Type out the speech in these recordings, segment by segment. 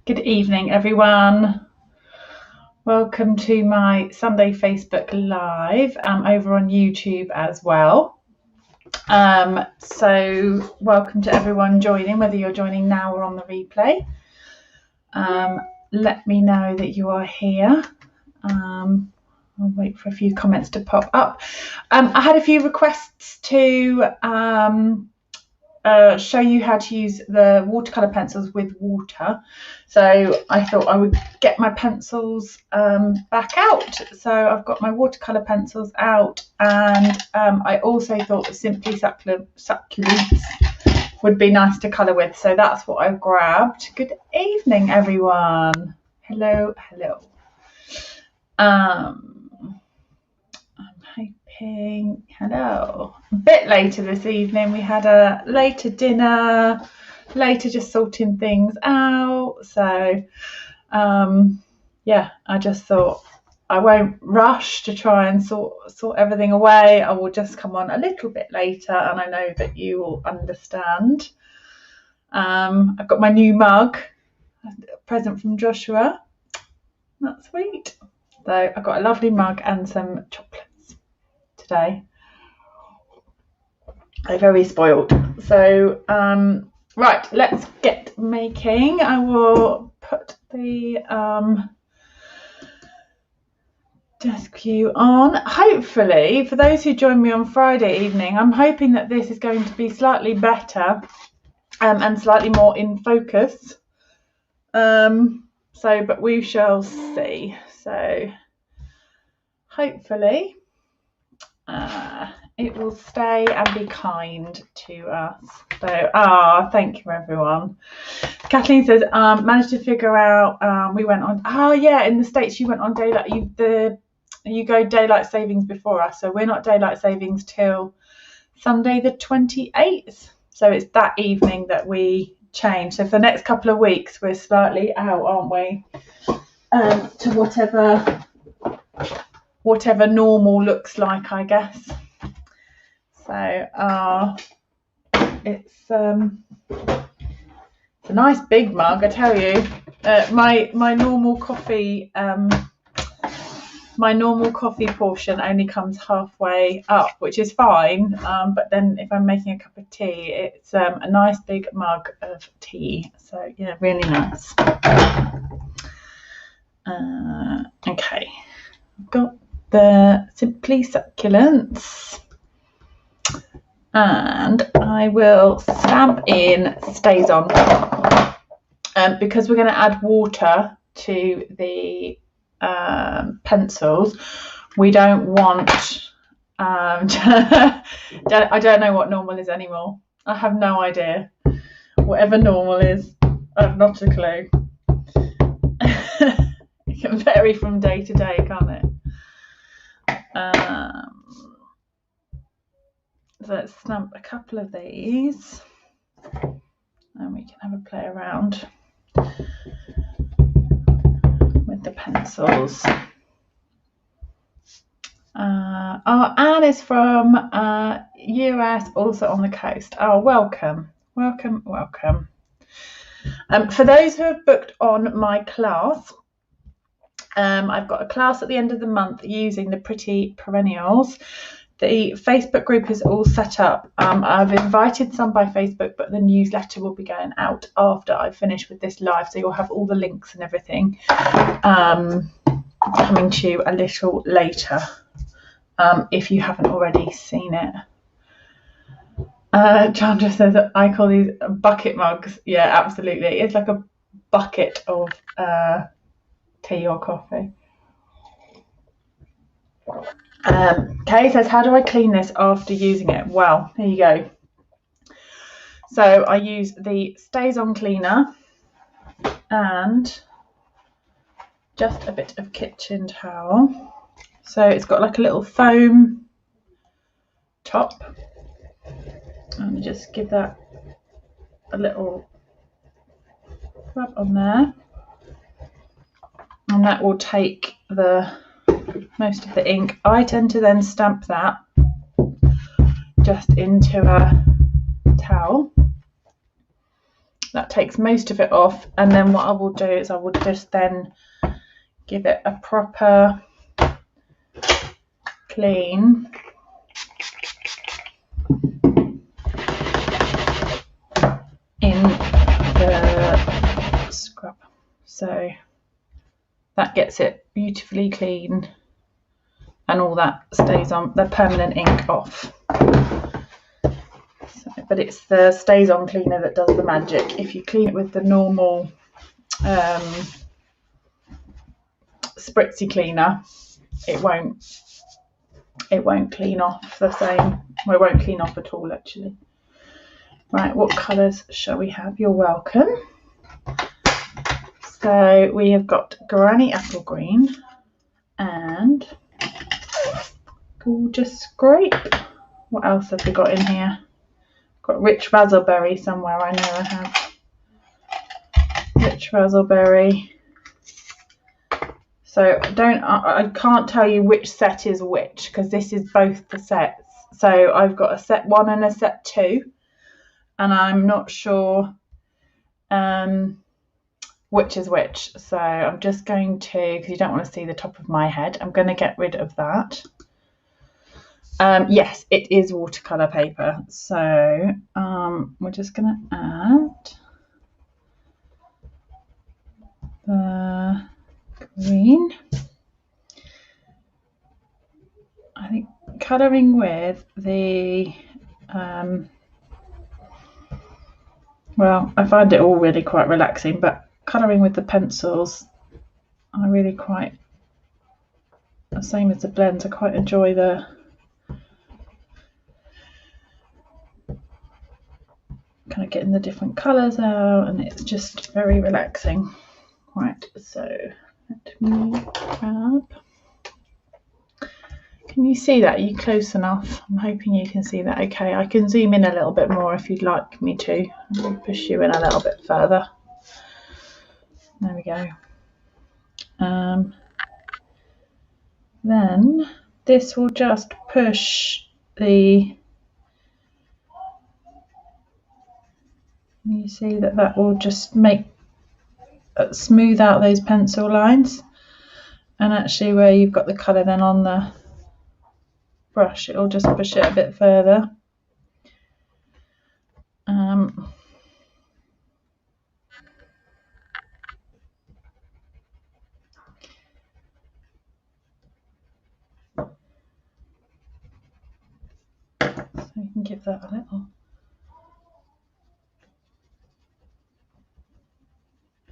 Good evening, everyone. Welcome to my Sunday Facebook Live over on YouTube as well. So welcome to everyone joining, whether you're joining now or on the replay. Let me know that you are here. I'll wait for a few comments to pop up. I had a few requests to show you how to use the watercolor pencils with water, so I thought I would get my pencils back out. So I've got my watercolor pencils out, and I also thought the Simply Succulents would be nice to color with, so that's what I've grabbed. Good evening, everyone. Hello. I'm hoping, hello. A bit later this evening. We had a later dinner, later just sorting things out. So, yeah, I just thought I won't rush to try and sort everything away. I will just come on a little bit later, and I know that you will understand. I've got my new mug, a present from Joshua. That's sweet. So I've got a lovely mug and some chocolates today. I'm very spoiled. So right, let's get making. I will put the desk view on. Hopefully, for those who join me on Friday evening, I'm hoping that this is going to be slightly better and slightly more in focus. But we shall see. So hopefully it will stay and be kind to us. So, thank you, everyone. Kathleen says, managed to figure out, we went on, in the States you went on daylight, you go daylight savings before us, so we're not daylight savings till Sunday the 28th. So it's that evening that we change. So for the next couple of weeks, we're slightly out, aren't we? To whatever normal looks like, I guess. So it's a nice big mug, I tell you. My normal coffee portion only comes halfway up, which is fine, but then if I'm making a cup of tea, it's a nice big mug of tea. So yeah, really nice. Okay, got the Simply Succulents, and I will stamp in Stays On, because we're going to add water to the pencils. We don't want I don't know what normal is anymore. I have no idea. Whatever normal is, I've not a clue. It can vary from day to day, can't it? So let's stamp a couple of these, and we can have a play around with the pencils. Anne is from US, also on the coast. Welcome. For those who have booked on my class, I've got a class at the end of the month using the Pretty Perennials. The Facebook group is all set up. I've invited some by Facebook, but the newsletter will be going out after I finish with this live, so you'll have all the links and everything coming to you a little later, if you haven't already seen it. Chandra says that I call these bucket mugs. Yeah, absolutely. It's like a bucket of tea or coffee. Kay says, how do I clean this after using it? Well, here you go. So I use the Stays On cleaner and just a bit of kitchen towel. So it's got like a little foam top, and just give that a little rub on there, and that will take the most of the ink. I tend to then stamp that just into a towel, that takes most of it off, and then what I will do is I will just then give it a proper clean in the scrub, so that gets it beautifully clean and all that stays on, the permanent ink off. So, but it's the stays on cleaner that does the magic. If you clean it with the normal spritzy cleaner, it won't clean off the same. Well, it won't clean off at all actually. Right, what colours shall we have? You're welcome. So we have got Granny Apple Green and Gorgeous Grape. What else have we got in here? Got Rich Razzleberry somewhere, I know I have. Rich Razzleberry. So I can't tell you which set is which because this is both the sets. So I've got a set 1 and a set 2, and I'm not sure which is which. So I'm just going to, because you don't want to see the top of my head, I'm going to get rid of that. Yes, it is watercolor paper. So we're just going to add the green. I think colouring with the well, I find it all really quite relaxing, but colouring with the pencils, I really quite, the same as the blends, I quite enjoy the kind of getting the different colours out, and it's just very relaxing. Right, so let me grab. Can you see that? Are you close enough? I'm hoping you can see that. Okay, I can zoom in a little bit more if you'd like me to. I'll push you in a little bit further. There we go. Then this will just push the, you see that will just make smooth out those pencil lines, and actually where you've got the colour then on the brush, it'll just push it a bit further. So you can give that a little.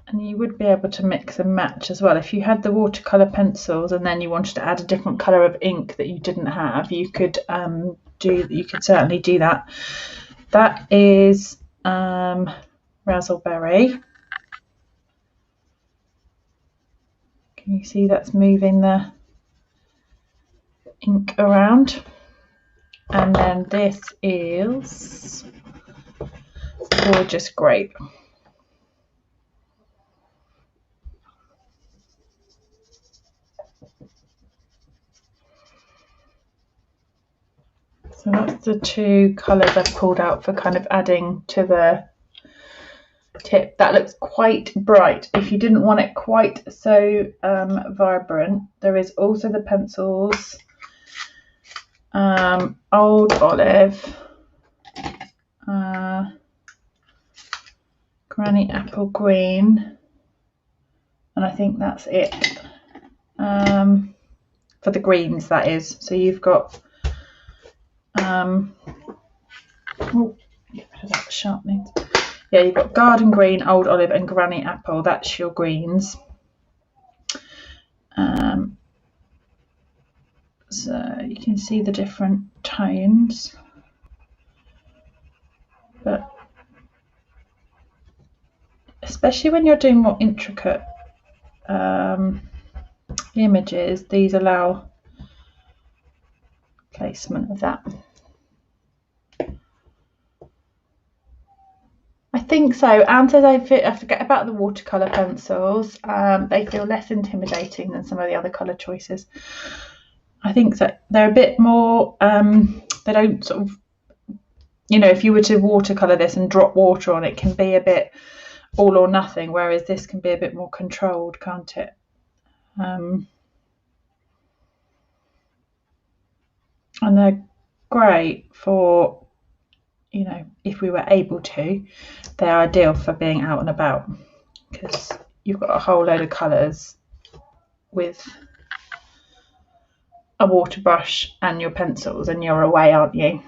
And you would be able to mix and match as well. If you had the watercolor pencils and then you wanted to add a different color of ink that you didn't have, you could certainly do that. That is Razzleberry. Can you see that's moving the ink around? And then this is Gorgeous Grape. So that's the two colours I've pulled out for kind of adding to the tip. That looks quite bright. If you didn't want it quite so vibrant, there is also the pencils, Old Olive, Granny Apple Green, and I think that's it for the greens, that is. So you've got oh, get rid of that sharpening. Yeah, you've got Garden Green, Old Olive and Granny Apple. That's your greens. So you can see the different tones, but especially when you're doing more intricate images, these allow placement of that. I think so. Anne says I forget about the watercolor pencils. They feel less intimidating than some of the other color choices. I think that they're a bit more, they don't sort of, you know, if you were to watercolor this and drop water on it, can be a bit all or nothing, whereas this can be a bit more controlled, can't it? And they're great for, you know, if we were able to, they're ideal for being out and about, because you've got a whole load of colours with a water brush and your pencils, and you're away, aren't you?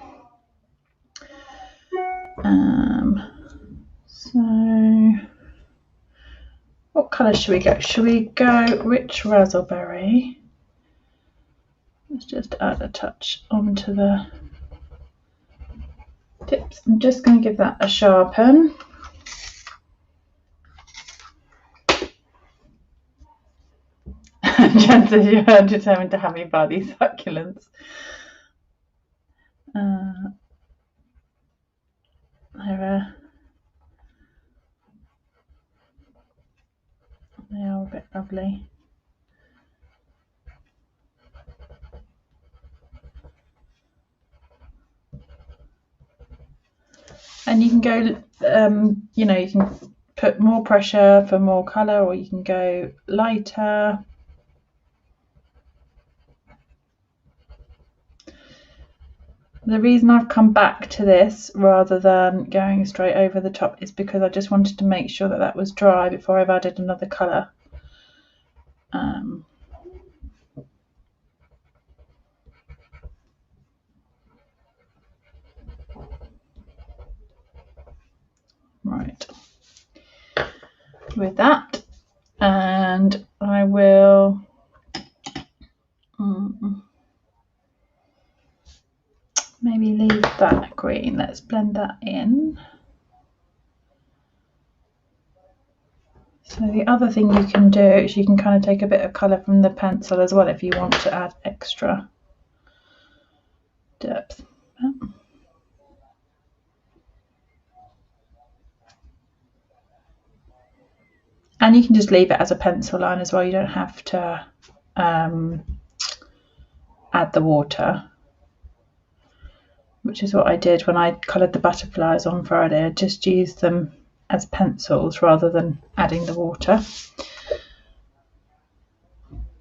So what colour should we go? Should we go Rich Raspberry? Let's just add a touch onto the tips. I'm just going to give that a sharpen. Jen says you are determined to have me buy these succulents. They are a bit lovely. And you can go, you know, you can put more pressure for more colour, or you can go lighter. The reason I've come back to this rather than going straight over the top is because I just wanted to make sure that that was dry before I've added another colour. Right, with that, and I will maybe leave that green. Let's blend that in. So the other thing you can do is you can kind of take a bit of colour from the pencil as well if you want to add extra depth. And you can just leave it as a pencil line as well. You don't have to add the water, which is what I did when I coloured the butterflies on Friday. I just used them as pencils rather than adding the water.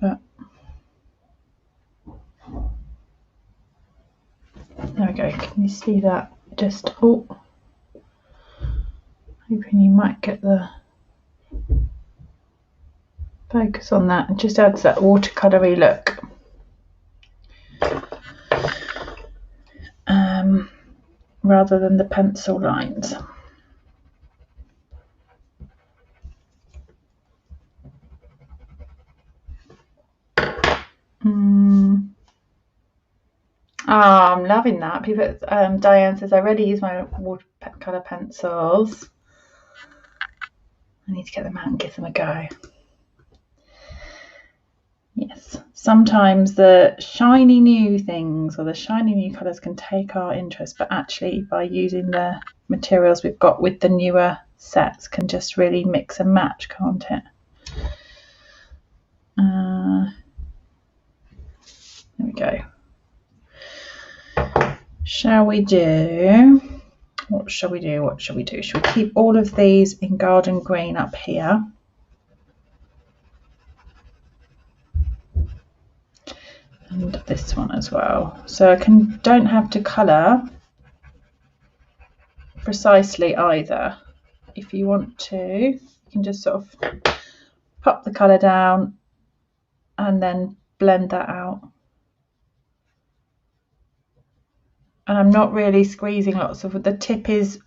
But there we go. Can you see that? Just hoping you might get the focus on that. It just adds that watercolory look. Rather than the pencil lines. Oh, I'm loving that. People, Diane says, I already use my watercolour pencils. I need to get them out and give them a go. Yes, sometimes the shiny new things or the shiny new colours can take our interest, but actually by using the materials we've got with the newer sets can just really mix and match, can't it? There we go. Shall we do, what shall we do? What shall we do? Should we keep all of these in garden green up here? And this one as well. So I don't have to colour precisely either. If you want to, you can just sort of pop the colour down and then blend that out. And I'm not really squeezing lots of, the tip is,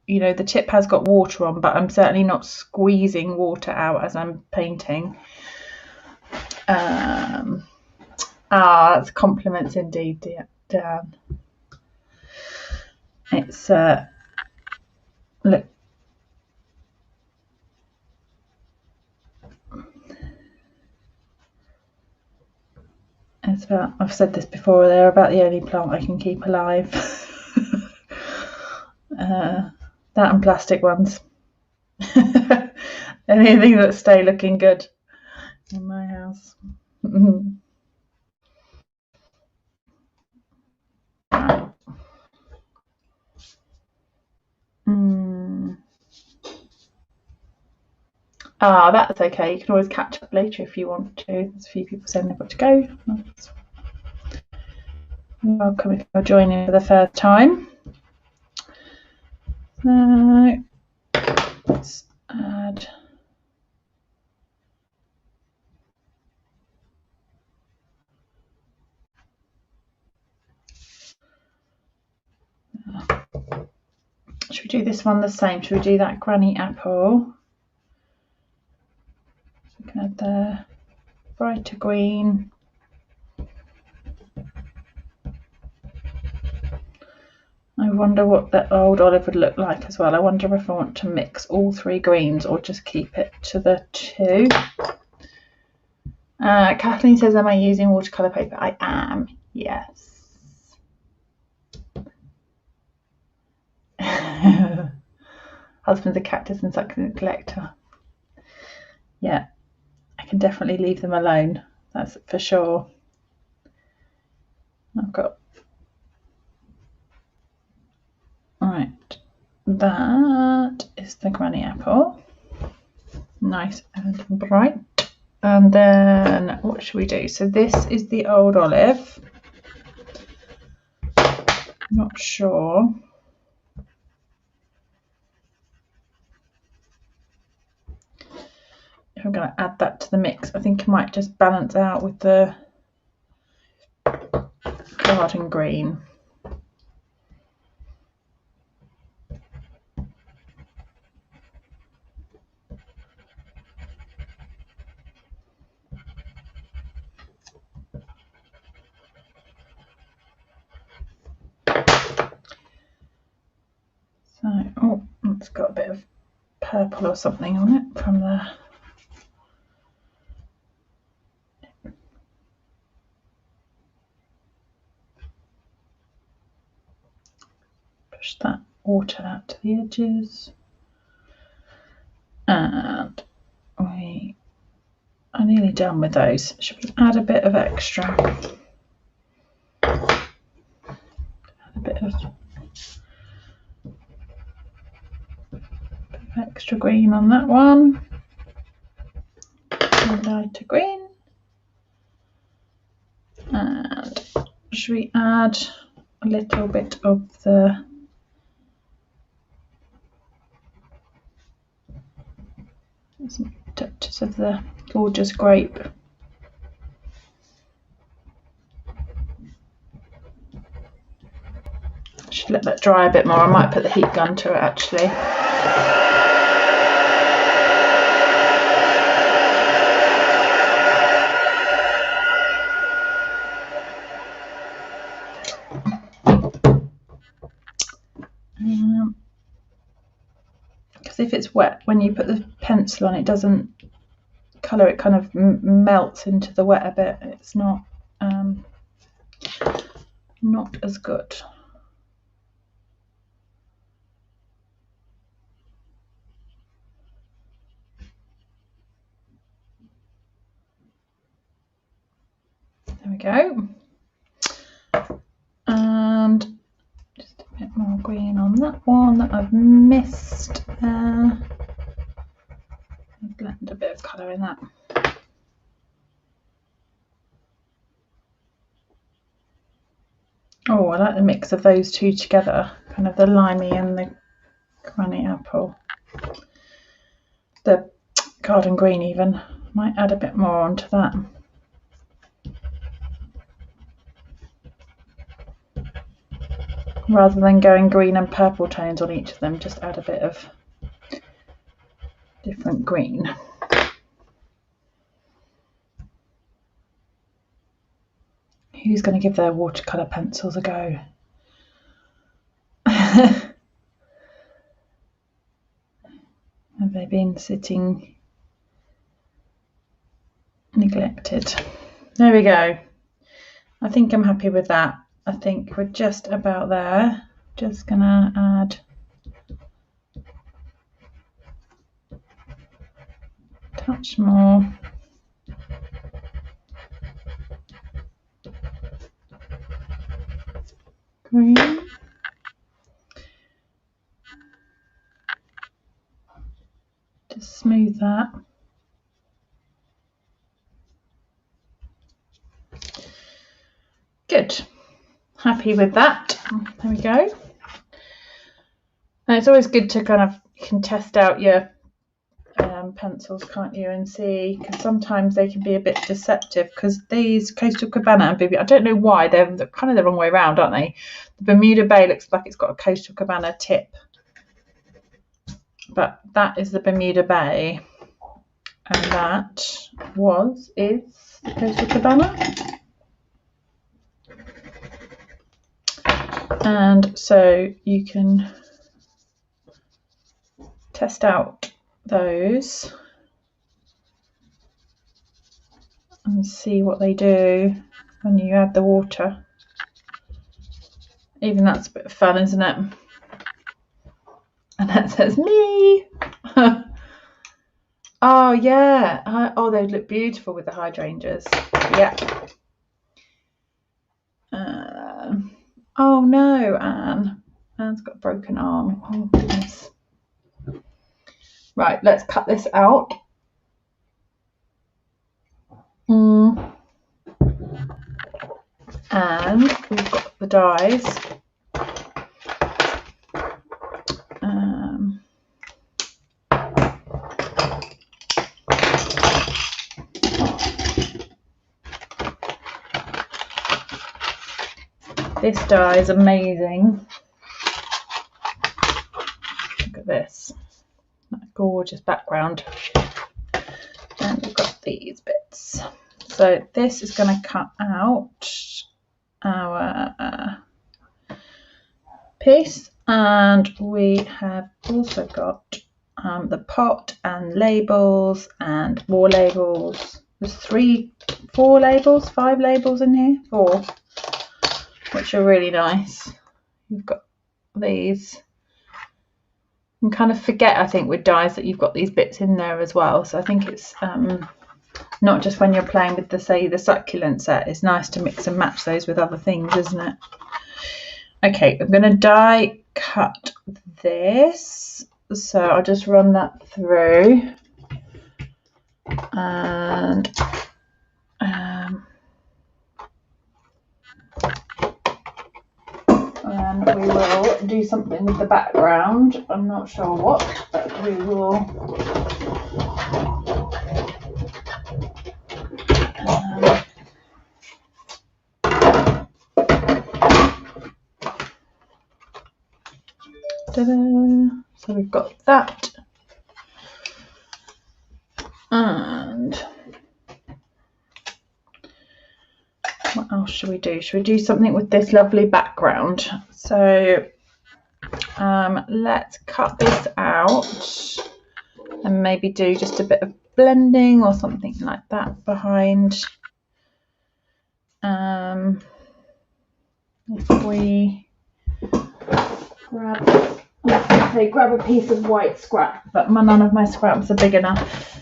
you know, the tip has got water on, but I'm certainly not squeezing water out as I'm painting. That's compliments indeed, Dan. It's look. It's about, I've said this before, they're about the only plant I can keep alive. That and plastic ones. Anything that stay looking good in my house. Ah, that's okay. You can always catch up later if you want to. There's a few people saying they've got to go. You're welcome if you're joining for the first time. So let's add. Should we do this one the same? Should we do that granny apple? We can add the brighter green. I wonder what the old olive would look like as well. I wonder if I want to mix all three greens or just keep it to the two. Kathleen says, am I using watercolor paper? I am, yes. Husband's a cactus and succulent collector. Yeah, I can definitely leave them alone. That's for sure. I've got, right, that is the granny apple. Nice and bright. And then what should we do? So this is the old olive. Not sure. If I'm going to add that to the mix, I think it might just balance out with the garden green. So, oh, it's got a bit of purple or something on it from the. Push that water out to the edges. And we are nearly done with those. Should we add a bit of extra? Add a bit of extra green on that one. A lighter green. And should we add a little bit of the some touches of the gorgeous grape? Should let that dry a bit more. I might put the heat gun to it actually. Because if it's wet, when you put the pencil on, it doesn't colour, it kind of melts into the wet a bit. It's not as good. There we go. And just a bit more green on that one that I've missed. Blend a bit of colour in that. Oh, I like the mix of those two together, kind of the limey and the granny apple. The garden green even. Might add a bit more onto that. Rather than going green and purple tones on each of them, just add a bit of different green. Who's going to give their watercolour pencils a go? Have they been sitting neglected? There we go. I think I'm happy with that. I think we're just about there. Just gonna add a touch more. Green. Just smooth that. happy with that. There we go. And it's always good to kind of, you can test out your pencils, can't you, and see, because sometimes they can be a bit deceptive, because these Coastal Cabana and BB, I don't know why, they're kind of the wrong way around, aren't they? The Bermuda Bay looks like it's got a Coastal Cabana tip, but that is the Bermuda Bay, and that is the Coastal Cabana. And so you can test out those and see what they do when you add the water. Even that's a bit of fun, isn't it? And that says me. Oh yeah. Oh, they look beautiful with the hydrangeas. Yeah. Oh no, Anne. Anne's got a broken arm. Oh goodness. Right, let's cut this out. And we've got the dies. This die is amazing. Look at this. That gorgeous background. And we've got these bits. So this is going to cut out our piece, and we have also got the pot and labels and more labels. There's 5 labels in here, 4, which are really nice. You've got these. You can kind of forget, I think, with dies that you've got these bits in there as well. So I think it's not just when you're playing with the succulent set. It's nice to mix and match those with other things, isn't it? Okay, I'm going to die cut this. So I'll just run that through. And we will do something with the background. I'm not sure what, but we will. So we've got that. And what else should we do? Should we do something with this lovely background? So let's cut this out and maybe do just a bit of blending or something like that behind. If we grab a piece of white scrap, but none of my scraps are big enough.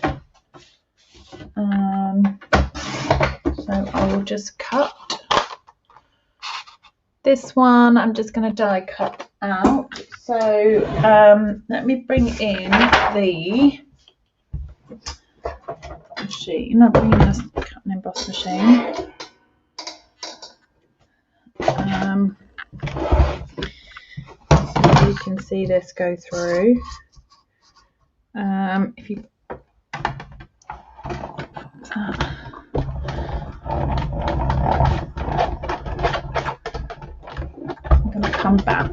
So I will just cut this one. I'm just going to die cut out. So let me bring in the machine. I'll bring in this cut and emboss machine. So you can see this go through. If you I'm going to come back.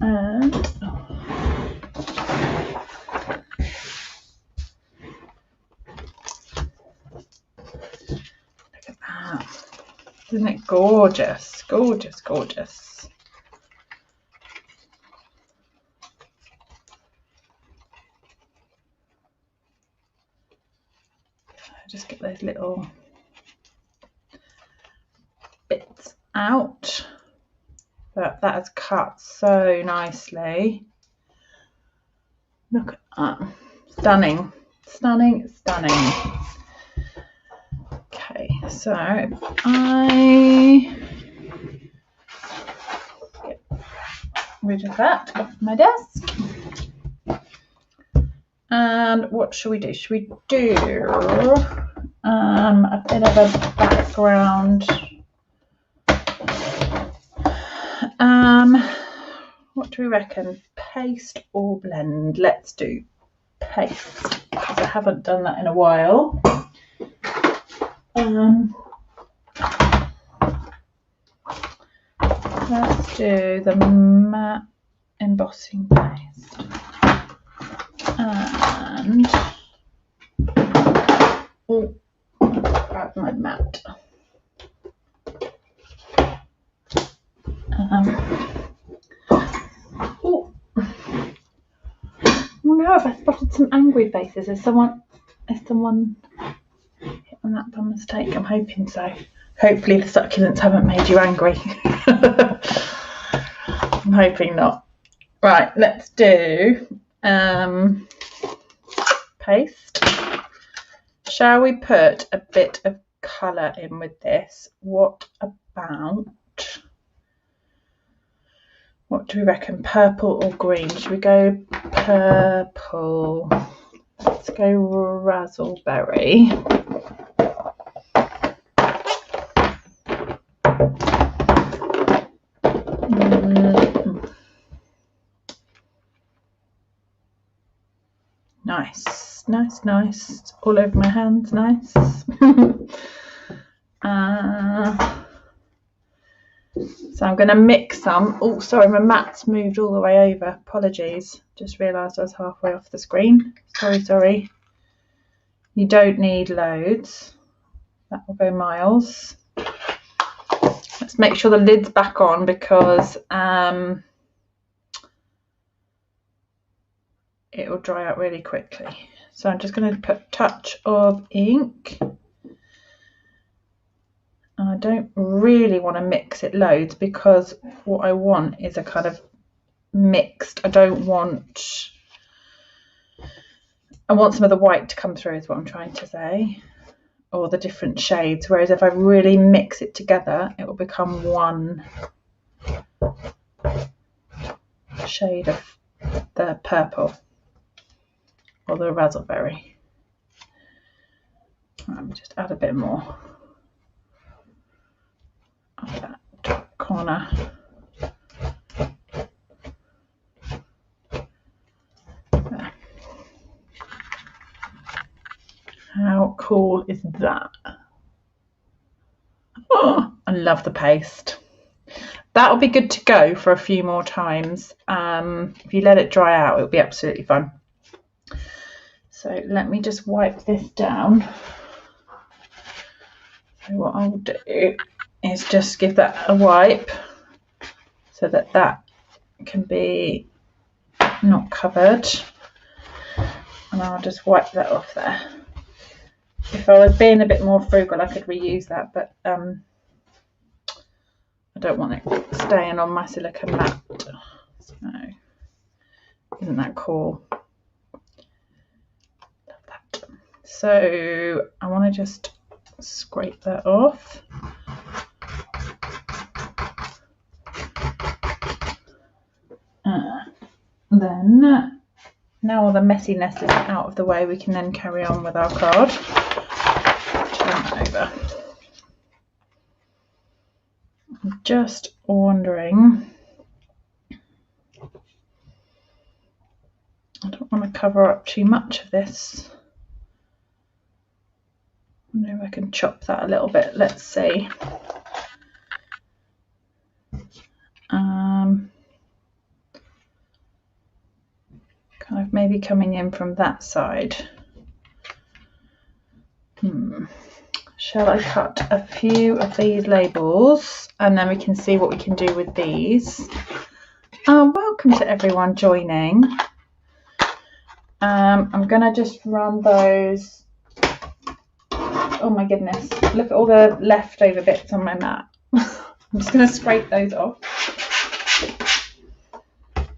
And look at that. Isn't it gorgeous? Gorgeous, gorgeous. Just get those little bits out. But that has cut so nicely. Look at that. Stunning. Stunning, stunning. Okay, so I get rid of that off my desk. And what should we do? Should we do a bit of a background? What do we reckon? Paste or blend? Let's do paste, because I haven't done that in a while. Let's do the matte embossing paste. And grab my mat. I wonder if I spotted some angry faces. Is someone hit on that by mistake? I'm hoping so. Hopefully the succulents haven't made you angry. I'm hoping not. Right, let's do paste. Shall we put a bit of colour in with this? What do we reckon? Purple or green? Should we go purple? Let's go raspberry. Nice. All over my hands, nice. So I'm going to mix some. Oh, sorry, my mat's moved all the way over. Apologies. Just realised I was halfway off the screen. Sorry. You don't need loads. That will go miles. Let's make sure the lid's back on, because it will dry out really quickly. So I'm just going to put a touch of ink. I don't really want to mix it loads, because what I want is a kind of mixed. I want some of the white to come through, is what I'm trying to say, or the different shades. Whereas if I really mix it together, it will become one shade of the purple or the raspberry. Let me just add a bit more of that top corner. There. How cool is that? Oh, I love the paste. That'll be good to go for a few more times. If you let it dry out, it'll be absolutely fun. So let me just wipe this down. So what I'll do is just give that a wipe so that that can be not covered, and I'll just wipe that off there. If I was being a bit more frugal, I could reuse that, but I don't want it staying on my silicone mat. So isn't that cool? Love that. So I want to just scrape that off. Then now all the messiness is out of the way, we can then carry on with our card. Turn it over. I'm just wondering, I don't want to cover up too much of this. I wonder if I can chop that a little bit. Let's see. Kind of maybe coming in from that side. Shall I cut a few of these labels, and then we can see what we can do with these. Welcome to everyone joining. I'm gonna just run those. Oh my goodness, look at all the leftover bits on my mat. I'm just gonna scrape those off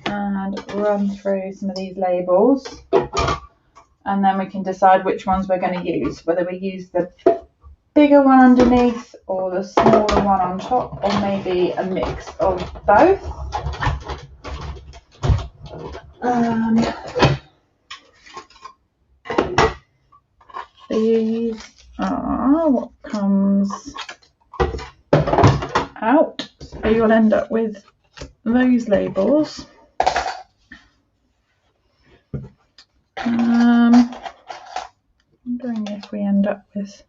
and run through some of these labels, and then we can decide which ones we're going to use, whether we use the bigger one underneath or the smaller one on top, or maybe a mix of both. These are what comes out, so you'll end up with those labels. Wondering if we end up with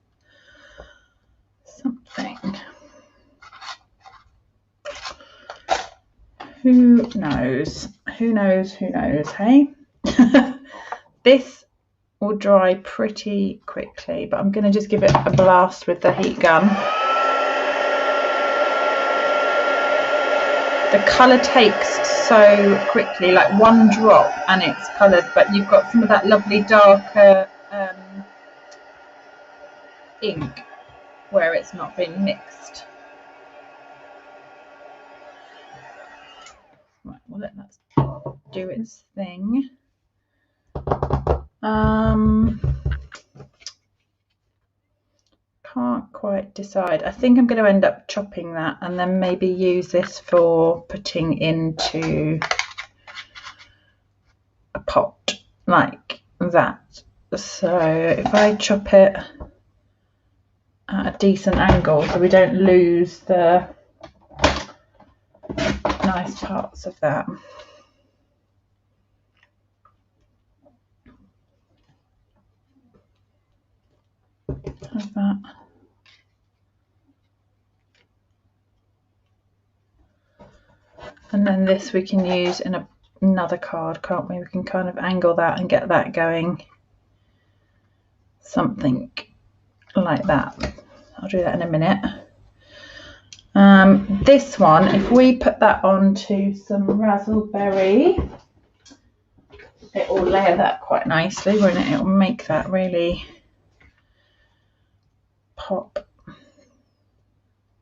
something. Who knows? Who knows? Who knows? Hey, this will dry pretty quickly, but I'm going to just give it a blast with the heat gun. The colour takes so quickly, like one drop and it's coloured, but you've got some of that lovely darker ink where it's not been mixed. Right, we'll let that do its thing. Can't quite decide. I think I'm going to end up chopping that and then maybe use this for putting into a pot like that. So if I chop it at a decent angle so we don't lose the nice parts of that. How's that? And then this we can use in another card, can't we? We can kind of angle that and get that going. Something like that. I'll do that in a minute. This one, if we put that onto some raspberry, it will layer that quite nicely, won't it? It will make that really pop.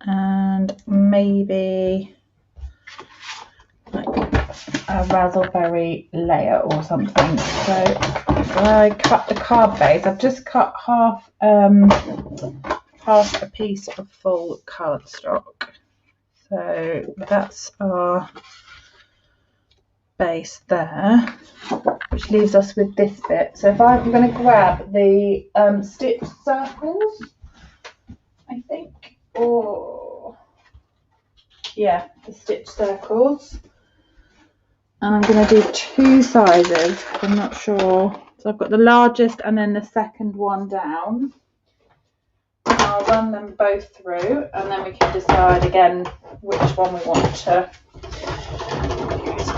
And maybe like a raspberry layer or something. So I cut the card base. I've just cut half a piece of full cardstock. So that's our base there, which leaves us with this bit. So if I'm going to grab the stitch circles, I think, or yeah, the stitch circles, and I'm going to do two sizes. I'm not sure. So I've got the largest and then the second one down. I'll run them both through and then we can decide again which one we want to use.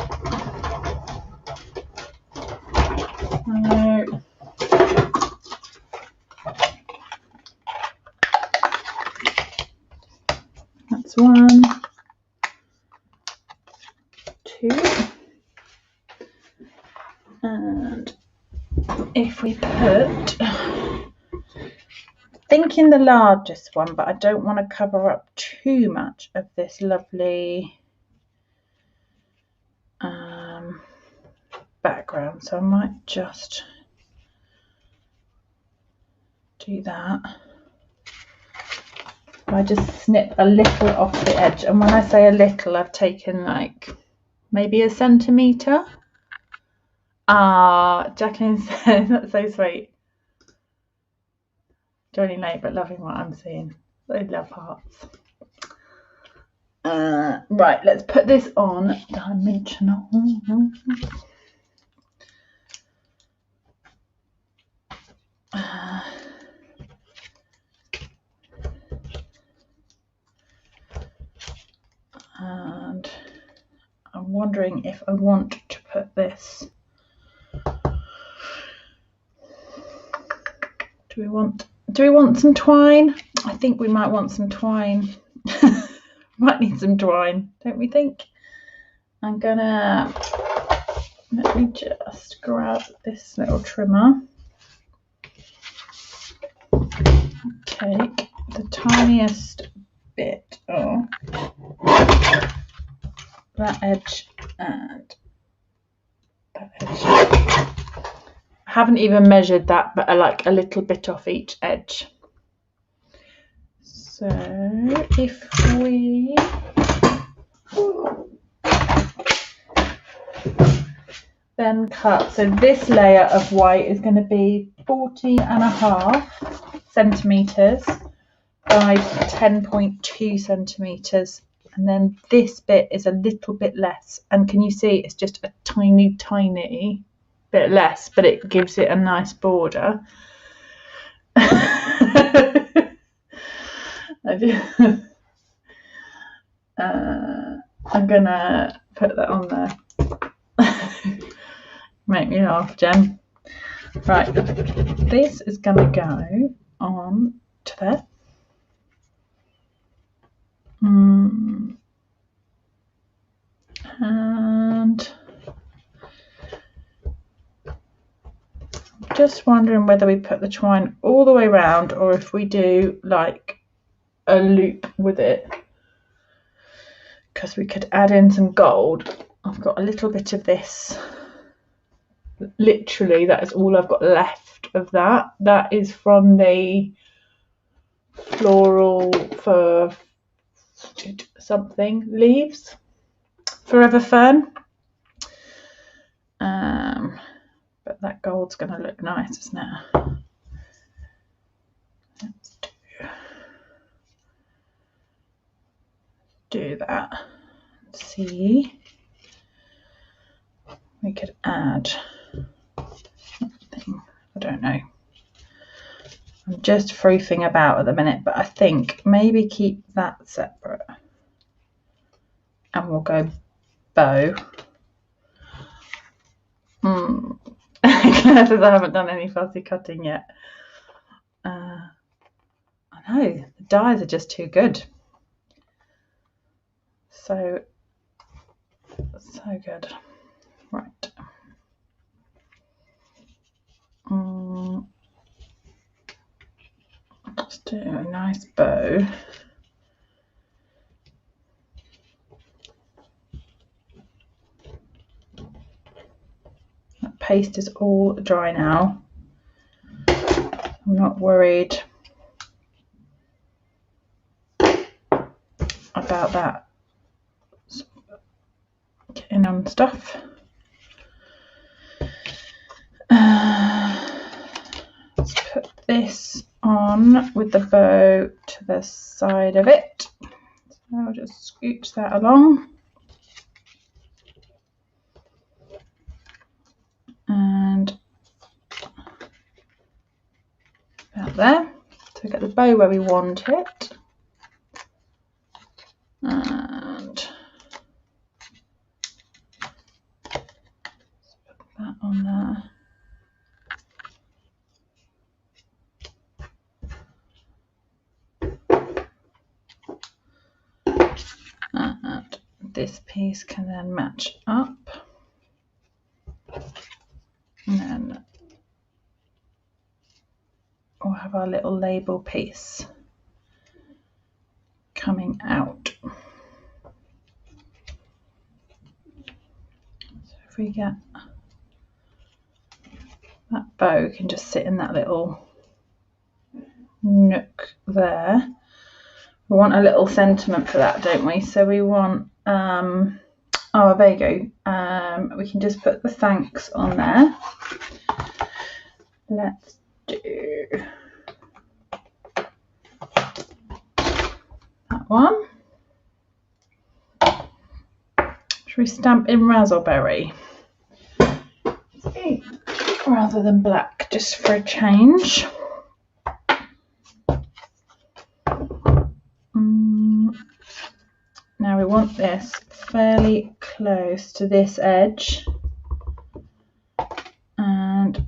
That's 1, 2, and if we put, thinking the largest one, but I don't want to cover up too much of this lovely background, so I might just do that. I just snip a little off the edge, and when I say a little, I've taken like maybe a centimetre. Jacqueline said, that's so sweet. Joining late but loving what I'm seeing. I love hearts. Right, let's put this on dimensional. And I'm wondering if I want to put this. Do we want some twine? I think we might want some twine. Might need some twine, don't we think? I'm gonna, let me just grab this little trimmer. Take the tiniest bit of that edge and that edge. I haven't even measured that, but I like a little bit off each edge. So if we then cut. So this layer of white is going to be 14.5 centimetres by 10.2 centimetres, and then this bit is a little bit less, and can you see it's just a tiny bit less, but it gives it a nice border. I'm gonna put that on there. Make me laugh, Jen. Right, this is gonna go on to there. And I'm just wondering whether we put the twine all the way around or if we do like a loop with it, because we could add in some gold. I've got a little bit of this. Literally, that is all I've got left of that. That is from the Floral for something leaves, Forever Fern. But that gold's going to look nice, isn't it? Let's do that. Let's see. We could add something. I don't know. I'm just froofing about at the minute, but I think maybe keep that separate. And we'll go bow. Claire says I haven't done any fussy cutting yet. I know, the dies are just too good. So good. Right. Let's do a nice bow. That paste is all dry now. I'm not worried about that getting on stuff. Let's put this on with the bow to the side of it. So I'll just scooch that along. And about there. So we get the bow where we want it. And put that on there. And this piece can then match up. And then we'll have our little label piece coming out. So if we get that bow, can just sit in that little nook there. We want a little sentiment for that, don't we? So we want, oh, there you go. We can just put the thanks on there. Let's do that one. Should we stamp in raspberry rather than black, just for a change? Now we want this fairly close to this edge, and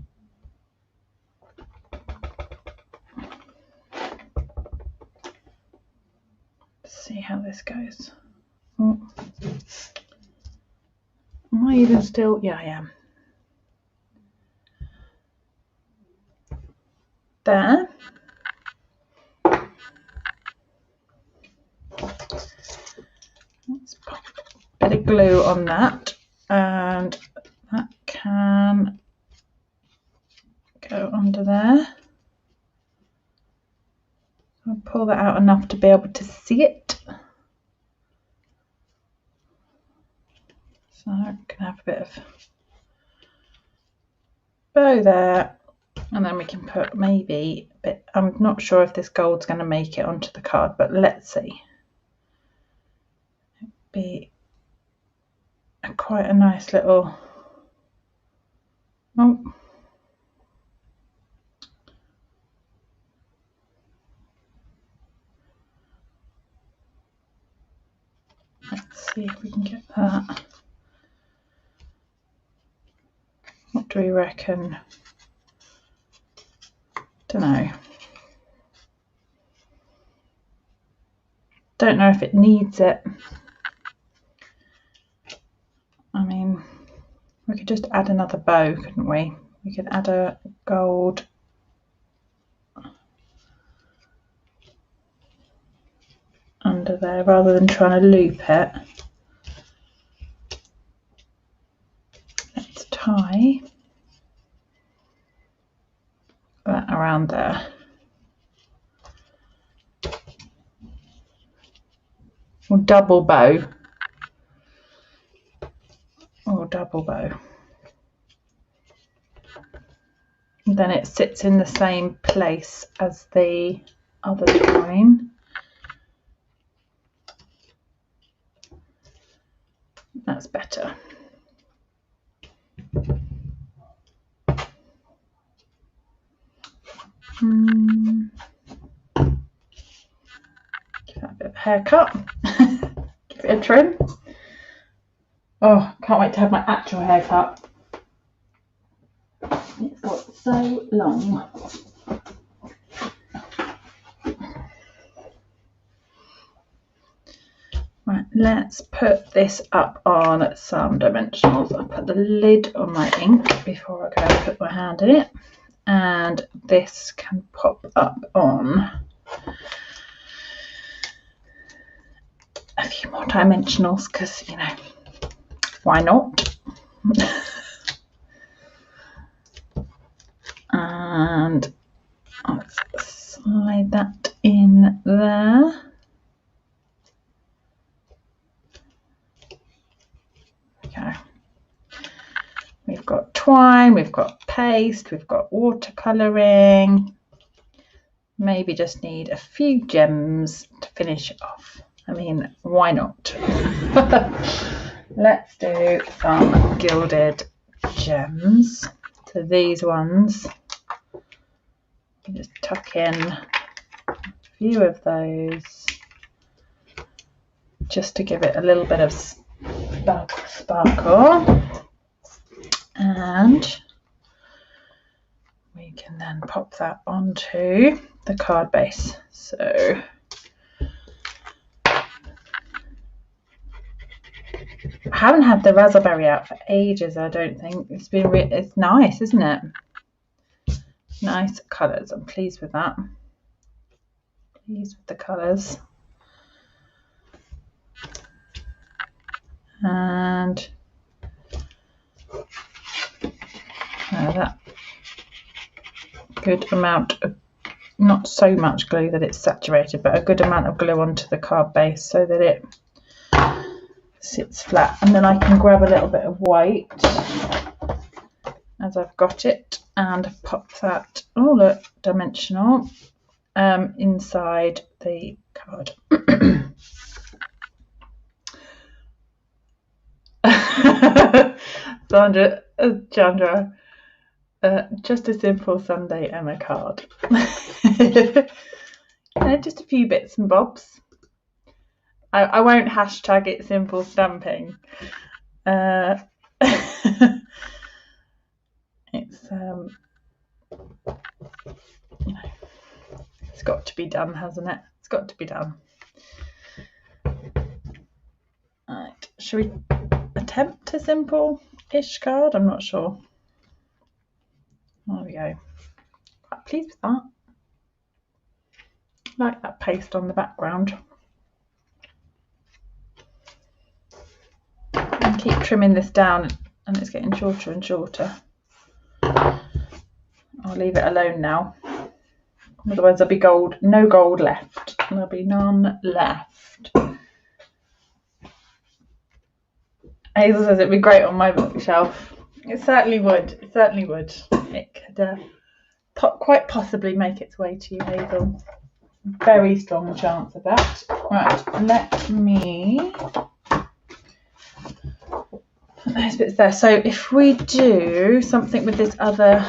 see how this goes. Oh. Am I even still? Yeah, I am. There. Let's pop a bit of glue on that, and that can go under there. I'll pull that out enough to be able to see it. So I can have a bit of bow there, and then we can put maybe a bit, I'm not sure if this gold's going to make it onto the card, but let's see. It'd be quite a nice little, oh, let's see if we can get that. What do we reckon? Don't know. Don't know if it needs it. I mean, we could just add another bow, couldn't we? We could add a gold under there rather than trying to loop it. Let's tie that around there. Or double bow. Or double bow. And then it sits in the same place as the other twine. That's better. Give that a bit of a haircut. Give it a trim. Oh, can't wait to have my actual haircut. It's got so long. Right, let's put this up on some dimensionals. I'll put the lid on my ink before I go and put my hand in it. And this can pop up on a few more dimensionals because, you know, why not? And let's slide that in there. Okay. We've got twine, we've got paste, we've got watercolouring. Maybe just need a few gems to finish it off. I mean, why not? Let's do some gilded gems. So these ones, just tuck in a few of those just to give it a little bit of sparkle. And we can then pop that onto the card base. So I haven't had the raspberry out for ages, I don't think. It's been it's nice, isn't it? Nice colours. I'm pleased with that. Pleased with the colours. And that good amount of, not so much glue that it's saturated, but a good amount of glue onto the card base so that it sits flat. And then I can grab a little bit of white as I've got it and pop that, oh look, dimensional, inside the card. Chandra, just a simple Sunday and a card. Just a few bits and bobs. I won't hashtag it simple stamping. It's you know, it's got to be done, hasn't it? It's got to be done. Right, should we attempt a simple-ish card? I'm not sure. There we go. Quite pleased with that. Like that paste on the background. And keep trimming this down, and it's getting shorter and shorter. I'll leave it alone now. Otherwise there'll be gold, no gold left. There'll be none left. Hazel says it'd be great on my bookshelf. It certainly would. It certainly would. It could quite possibly make its way to you, Hazel. Very strong chance of that. Right, let me put those bits there. So if we do something with this other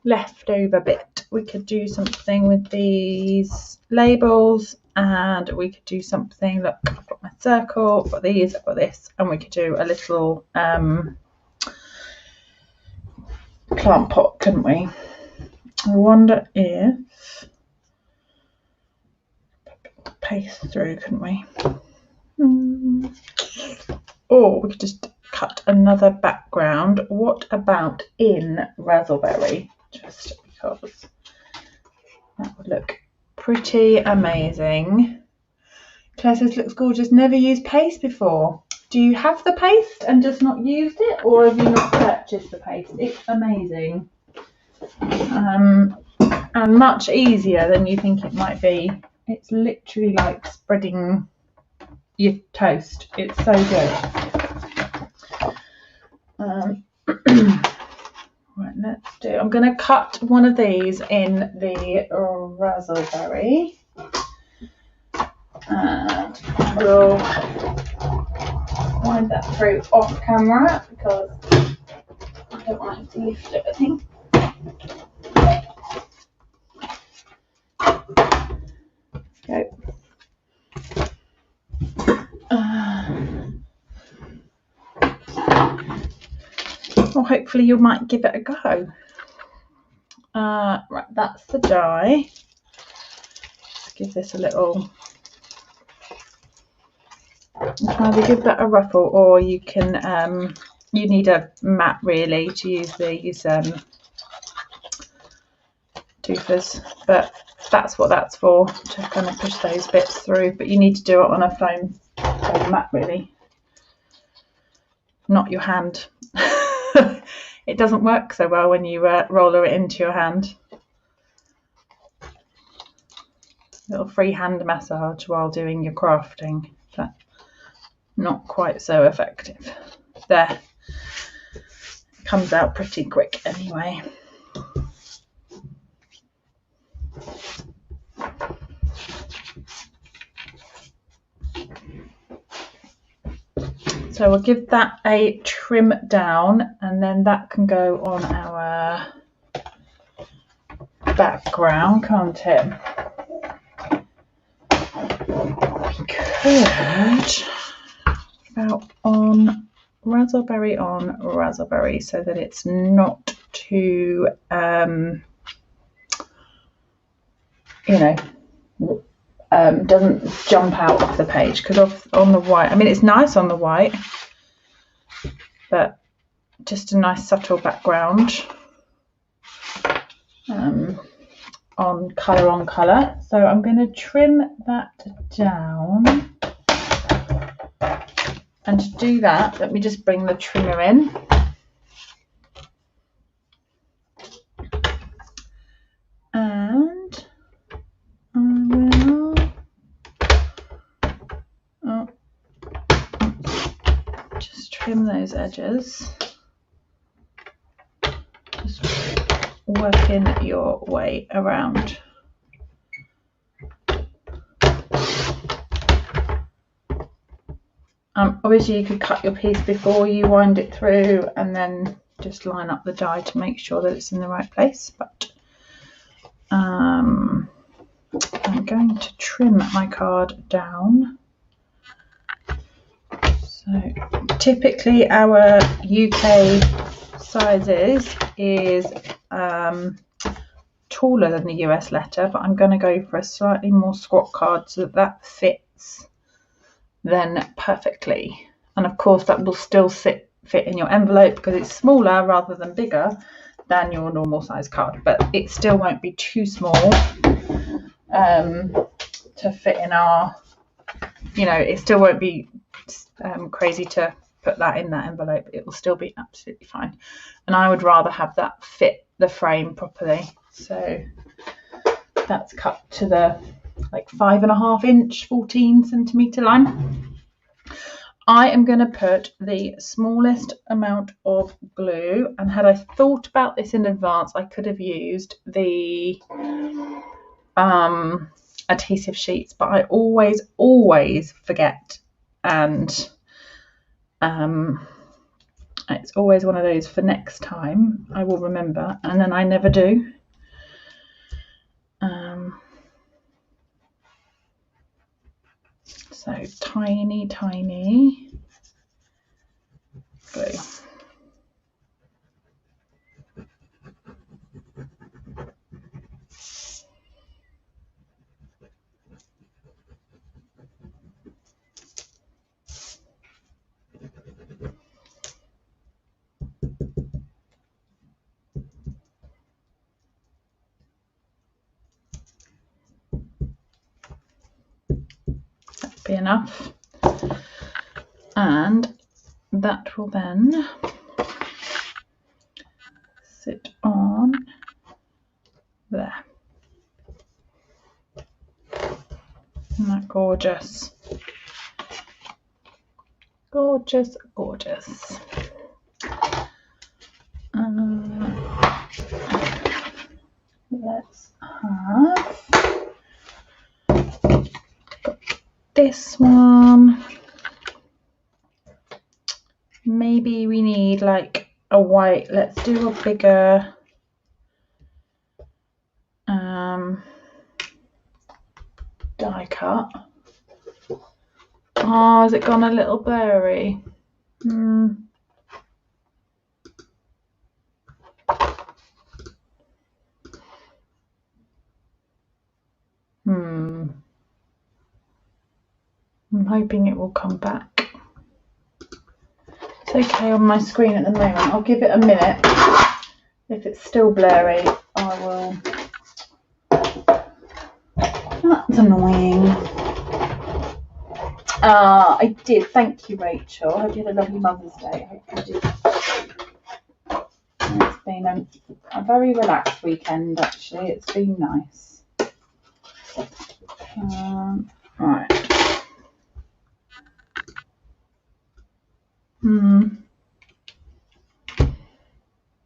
leftover bit, we could do something with these labels, and we could do something, look, I've got my circle, I've got these, I've got this, and we could do a little plant pot, couldn't we? I wonder if paste through, couldn't we? Or we could just cut another background. What about in Razzleberry? Just because that would look pretty amazing. Claire says, looks gorgeous. Never used paste before. Do you have the paste and just not used it, or have you not purchased the paste? It's amazing. And much easier than you think it might be. It's literally like spreading your toast. It's so good. Right, let's do. I'm going to cut one of these in the Razzleberry, and we'll wind that through off camera because I don't want to lift everything. Go. Well, hopefully you might give it a go. Right, that's the die. Let's give this a little. You can either give that a ruffle, or you can. You need a mat really to use these doofers, but that's what that's for, to kind of push those bits through. But you need to do it on a foam mat really, not your hand. It doesn't work so well when you roller it into your hand. Little free hand massage while doing your crafting, but not quite so effective. There, it comes out pretty quick anyway. So we'll give that a trim down, and then that can go on our background, can't it? We could about on Razzleberry so that it's not too, doesn't jump out of the page, because on the white, I mean, it's nice on the white, but just a nice subtle background on colour. So I'm going to trim that down, and to do that, let me just bring the trimmer in. And I will just trim those edges. Just working your way around. Obviously you could cut your piece before you wind it through and then just line up the die to make sure that it's in the right place, but I'm going to trim my card down. So typically our UK sizes is taller than the US letter, but I'm going to go for a slightly more squat card so that that fits then perfectly. And of course that will still fit in your envelope because it's smaller rather than bigger than your normal size card, but it still won't be too small to fit in our, it still won't be crazy to put that in that envelope. It will still be absolutely fine, and I would rather have that fit the frame properly. So that's cut to the 5.5 inch 14 centimeter line. I am going to put the smallest amount of glue, and had I thought about this in advance, I could have used the adhesive sheets, but I always forget, and it's always one of those for next time I will remember, and then I never do. So tiny glue. That'll be enough, and that will then sit on there. Isn't that gorgeous? Gorgeous. Let's have got this one. Maybe we need like a white. Let's do a bigger die cut. Oh, has it gone a little blurry? I'm hoping it will come back. It's okay on my screen at the moment. I'll give it a minute. If it's still blurry, I will. That's annoying. I did. Thank you, Rachel. I hope you had a lovely Mother's Day. I hope you did. It's been a very relaxed weekend, actually. It's been nice. Right.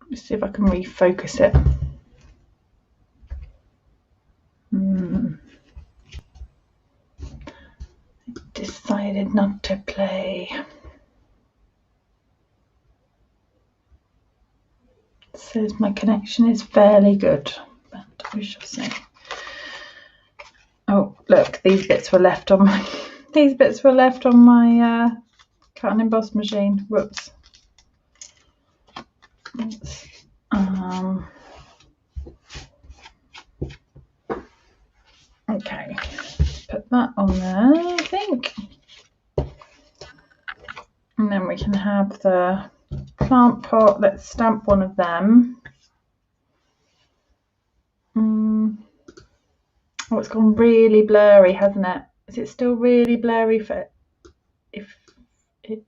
Let's see if I can refocus it. Decided not to play. It says my connection is fairly good, but we shall see. Oh, look, these bits were left on my cut and emboss machine. Whoops. Okay, put that on there, I think. And then we can have the plant pot. Let's stamp one of them. Oh, it's gone really blurry, hasn't it? Is it still really blurry for if it?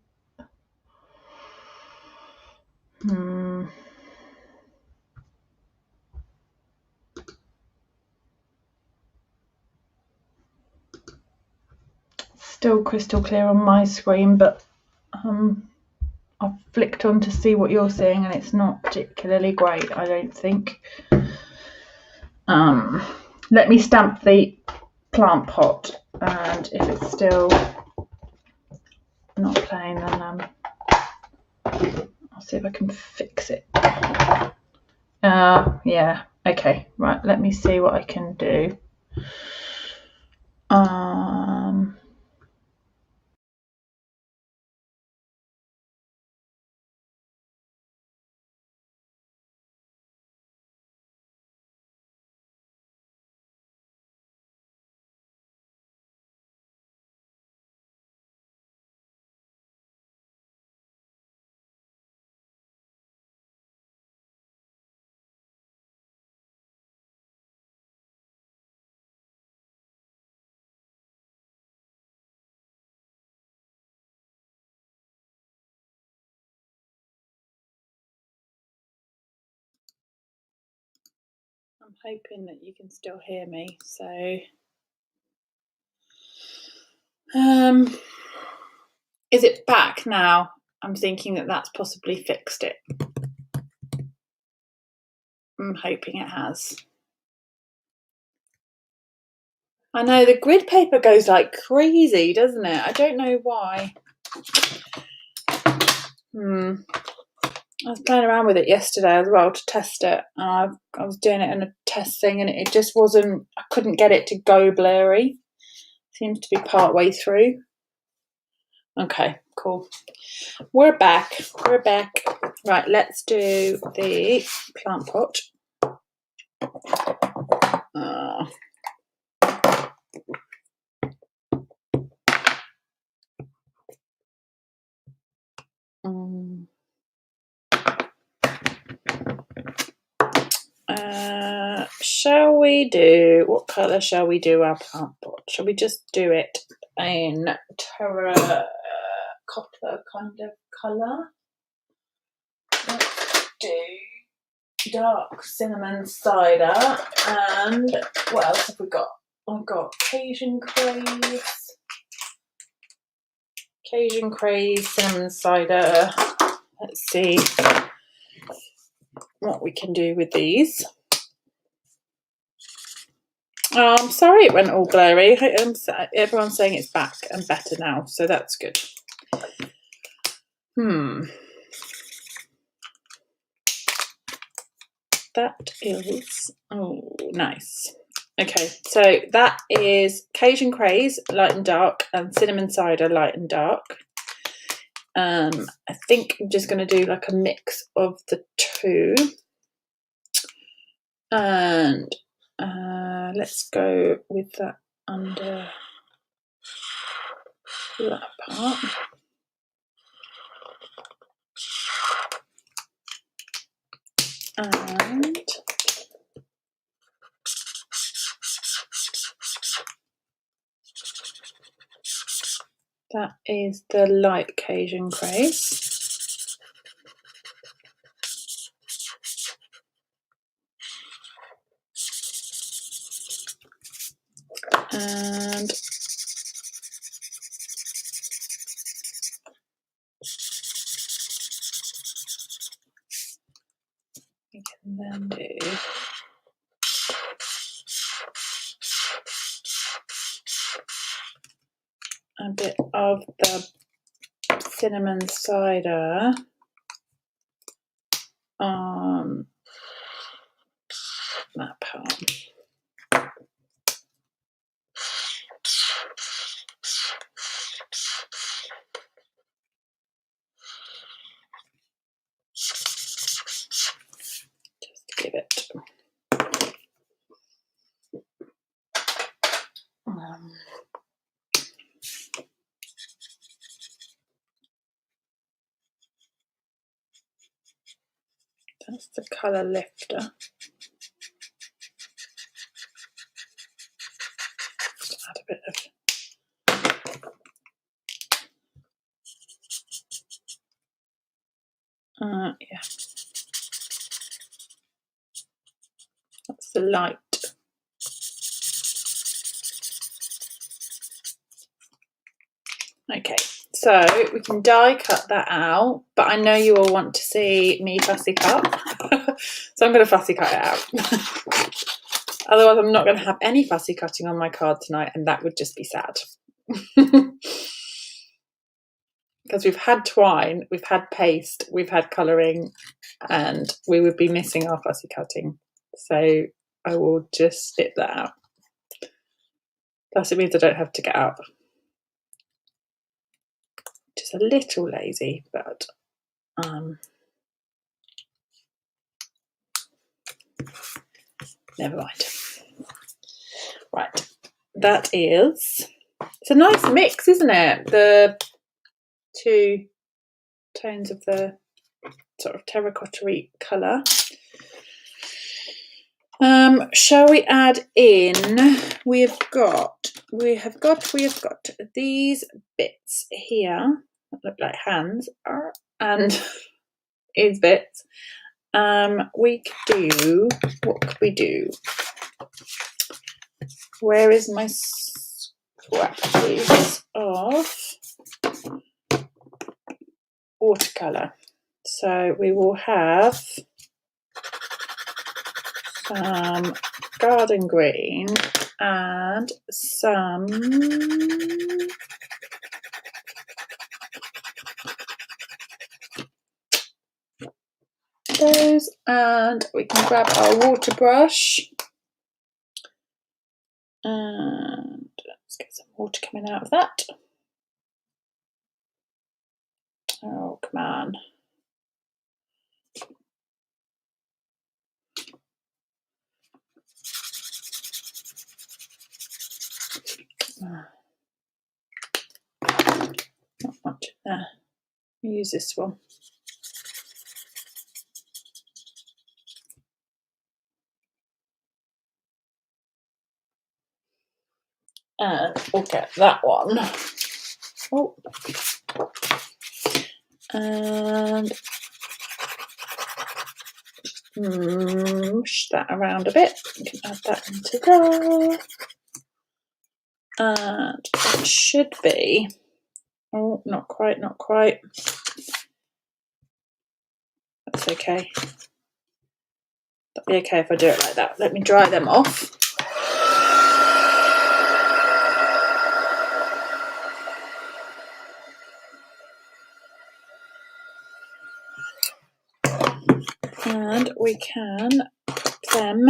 Still crystal clear on my screen, but I've flicked on to see what you're seeing, and it's not particularly great, I don't think. Let me stamp the plant pot, and if it's still not playing, then I'll see if I can fix it. Yeah, okay, right, let me see what I can do. I'm hoping that you can still hear me, so Is it back now? I'm thinking that that's possibly fixed it. I'm hoping it has. I know the grid paper goes like crazy, doesn't it? I don't know why. I was playing around with it yesterday as well to test it. I was doing it in a test thing and it just wasn't, I couldn't get it to go blurry. Seems to be part way through. Okay, cool. We're back. Right, let's do the plant pot. Shall we do, what colour shall we do our plant pot? Shall we just do it in terracotta kind of colour? Let's do dark cinnamon cider, and what else have we got? I've got Cajun craze, cinnamon cider. Let's see what we can do with these. Oh, I'm sorry it went all blurry. Everyone's saying it's back and better now, so that's good. That is, oh, nice. Okay, so that is Cajun Craze, light and dark, and Cinnamon Cider, light and dark. I think I'm just going to do like a mix of the two. And let's go with that under that part. And that is the light Cajun Craze. And we can then do a bit of the cinnamon cider on that part. Just give it that's the colour lifter. Just add a bit of yeah, that's the light. Okay, so we can die cut that out, but I know you all want to see me fussy cut, so I'm going to fussy cut it out. Otherwise I'm not going to have any fussy cutting on my card tonight, and that would just be sad. Because we've had twine, we've had paste, we've had colouring, and we would be missing our fussy cutting. So I will just spit that out. Plus it means I don't have to get up. Just a little lazy, but never mind. Right, that is, it's a nice mix, isn't it? The two tones of the sort of terracotta-y colour. Shall we add in? We have got these bits here that look like hands, and these bits. We could do, what could we do? Where is my scrap piece of watercolour. So we will have some garden green and some those, and we can grab our water brush and let's get some water coming out of that. Oh, come on. Not much in there. I'll use this one. And we'll get that one. Oh. And mush that around a bit. You can add that into there. And it should be, oh, not quite. That's okay. That'll be okay if I do it like that. Let me dry them off. And we can put them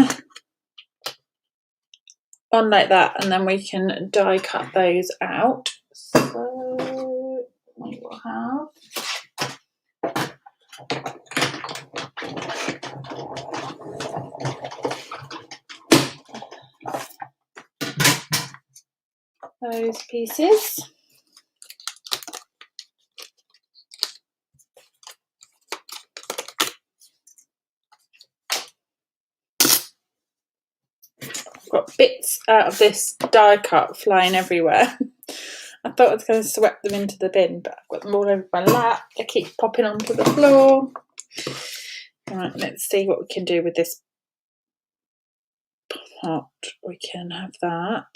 on like that, and then we can die cut those out. So we will have those pieces. I've got bits out of this die cut flying everywhere. I thought I was going to sweep them into the bin, but I've got them all over my lap. They keep popping onto the floor. Right, let's see what we can do with this pot. We can have that.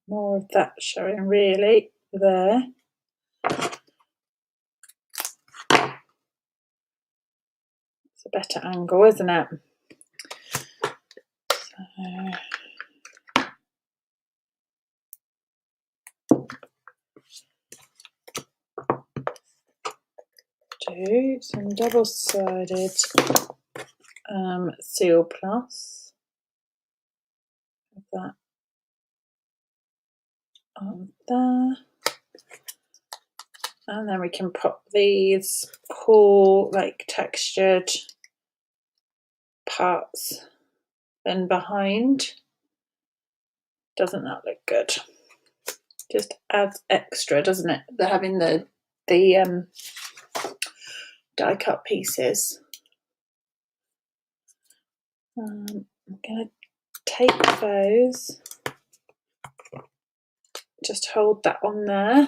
More of that showing really there. It's a better angle, isn't it? Do some double-sided Seal Plus. Have that on there. And then we can pop these cool, like textured parts in behind. Doesn't that look good? Just adds extra, doesn't it? They're having the die cut pieces. I'm going to take those, just hold that on there.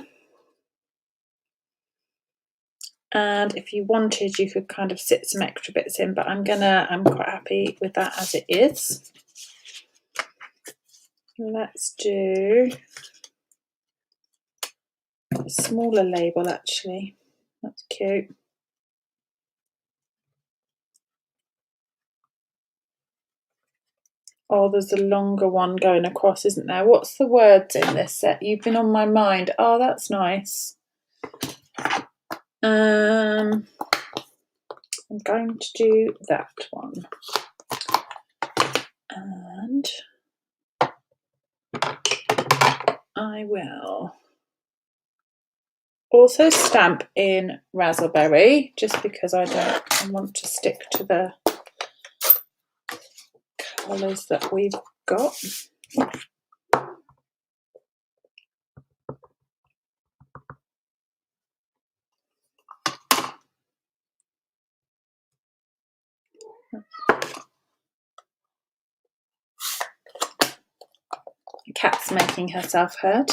And if you wanted, you could kind of sit some extra bits in, but I'm quite happy with that as it is. Let's do a smaller label actually. That's cute. Oh, there's a longer one going across, isn't there? What's the words in this set? You've been on my mind. Oh, that's nice. I'm going to do that one. And I will also stamp in Raspberry, just because I want to stick to the colours that we've got. The cat's making herself heard.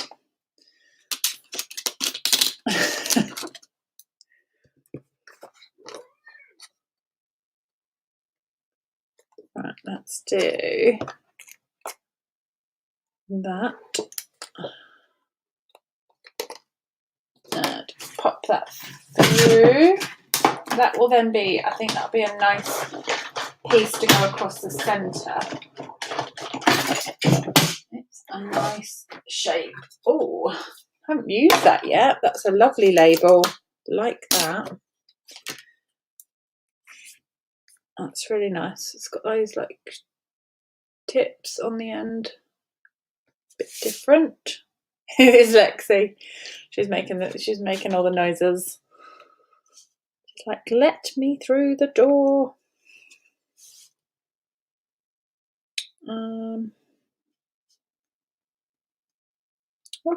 do that and pop that through. That will then be, I think that'll be a nice piece to go across the centre. It's a nice shape. Oh, I haven't used that yet. That's a lovely label. Like that. That's really nice. It's got those like tips on the end. A bit different. Here's Lexi. She's making all the noises. She's like, let me through the door. I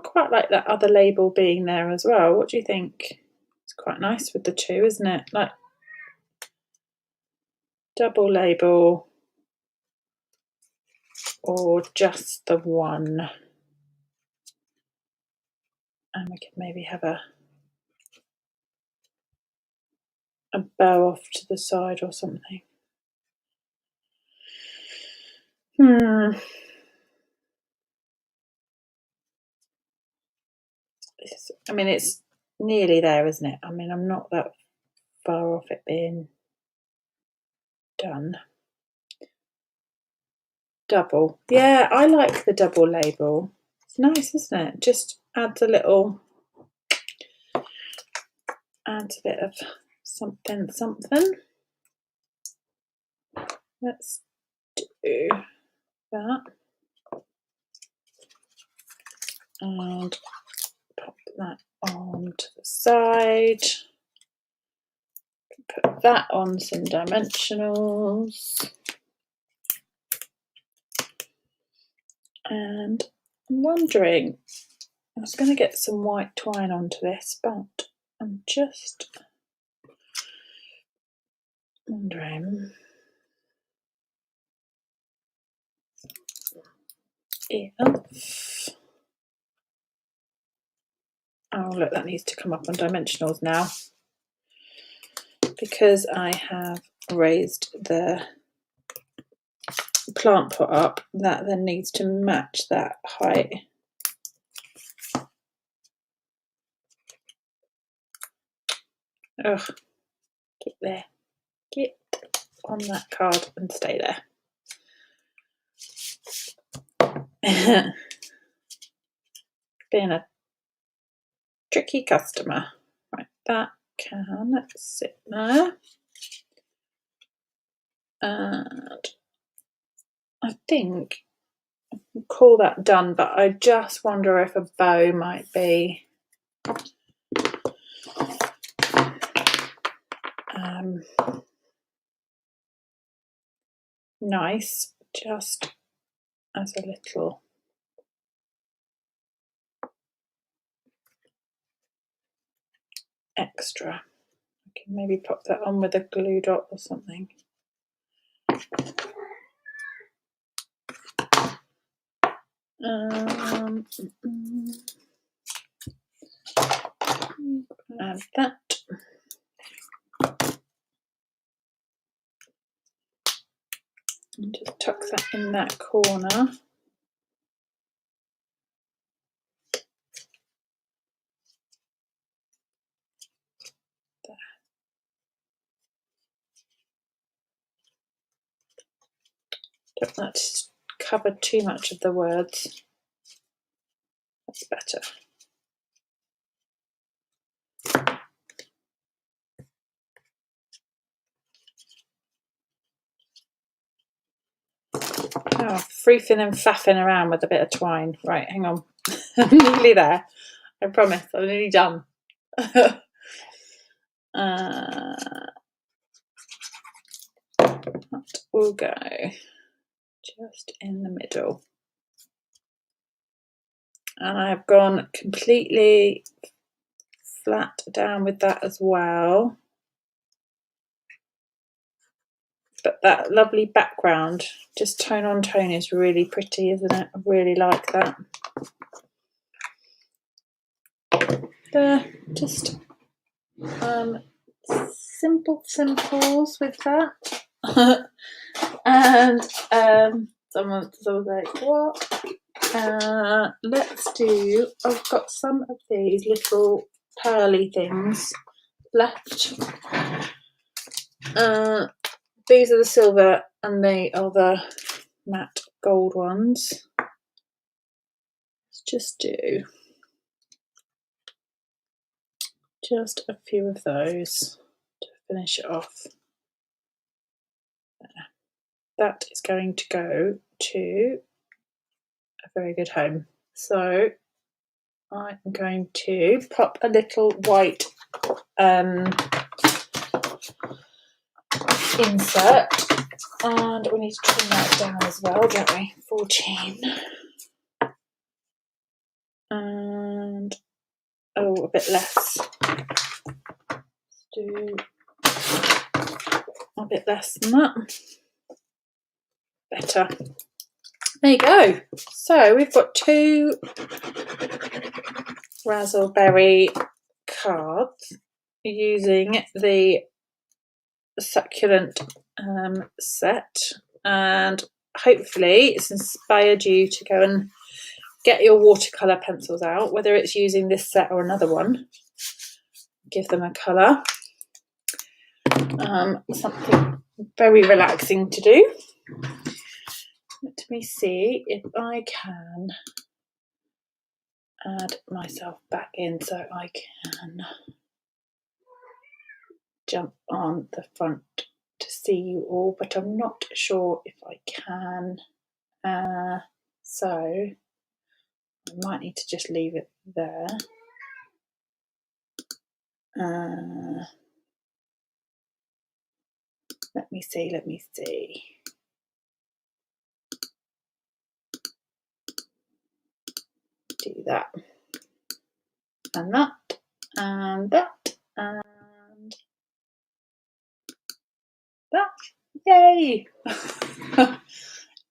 quite like that other label being there as well. What do you think? It's quite nice with the two, isn't it? Like double label or just the one. And we could maybe have a bow off to the side or something. I mean, it's nearly there, isn't it? I mean, I'm not that far off it being done. Double. Yeah, I like the double label. It's nice, isn't it? Just adds a bit of something. Let's do that. And pop that on to the side. Put that on some dimensionals. And I'm wondering, I was going to get some white twine onto this, but I'm just wondering if... Oh, look, that needs to come up on dimensionals now. Because I have raised the plant pot up, that then needs to match that height. Ugh, get there. Get on that card and stay there. Being a tricky customer. Right, that can sit there. And I think I can call that done, but I just wonder if a bow might be nice, just as a little extra. I can maybe pop that on with a glue dot or something. Add that. And just tuck that in that corner. There. Don't want to cover too much of the words. That's better. Oh, freefing and faffing around with a bit of twine. Right, hang on. I'm nearly there. I promise, I'm nearly done. That will go just in the middle. And I've gone completely flat down with that as well. But that lovely background, just tone on tone, is really pretty, isn't it? I really like that. There, just simple simples with that. And someone's like, what? Let's do, I've got some of these little pearly things left. These are the silver and they are the matte gold ones. Let's just do just a few of those to finish it off. There. That is going to go to a very good home. So I'm going to pop a little white insert, and we need to trim that down as well, don't we? 14. And a bit less. Let's do a bit less than that. Better. There you go. So we've got 2 raspberry cards using the succulent set, and hopefully it's inspired you to go and get your watercolor pencils out, whether it's using this set or another one. Give them a colour. Something very relaxing to do. Let me see if I can add myself back in so I can jump on the front to see you all, but I'm not sure if I can. So I might need to just leave it there. Let me see. Do that and that and that and that. Yay!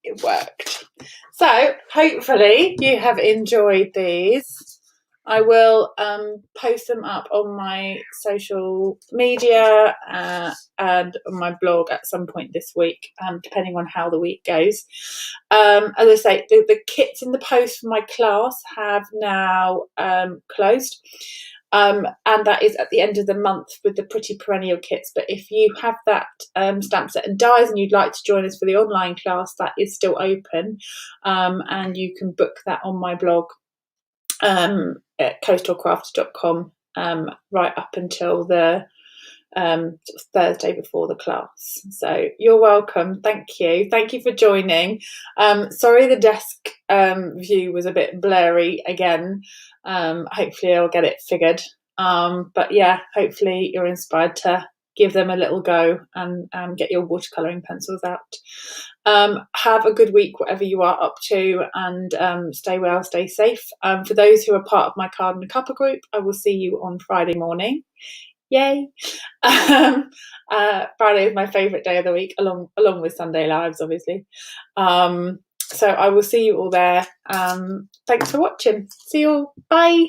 It worked. So hopefully you have enjoyed these. I will post them up on my social media and on my blog at some point this week, depending on how the week goes. As I say, the kits in the post for my class have now closed. And that is at the end of the month with the Pretty Perennial kits. But if you have that stamp set and dies and you'd like to join us for the online class, that is still open. And you can book that on my blog at coastalcraft.com right up until the Thursday before the class. So you're welcome. Thank you for joining. Sorry the desk view was a bit blurry again. Hopefully I'll get it figured, but yeah, hopefully you're inspired to give them a little go and get your watercolouring pencils out. Have a good week whatever you are up to, and stay well, stay safe. For those who are part of my Card and a Cuppa group, I will see you on Friday morning. Yay! Friday is my favourite day of the week, along with Sunday Lives, obviously. So I will see you all there. Thanks for watching. See you all. Bye.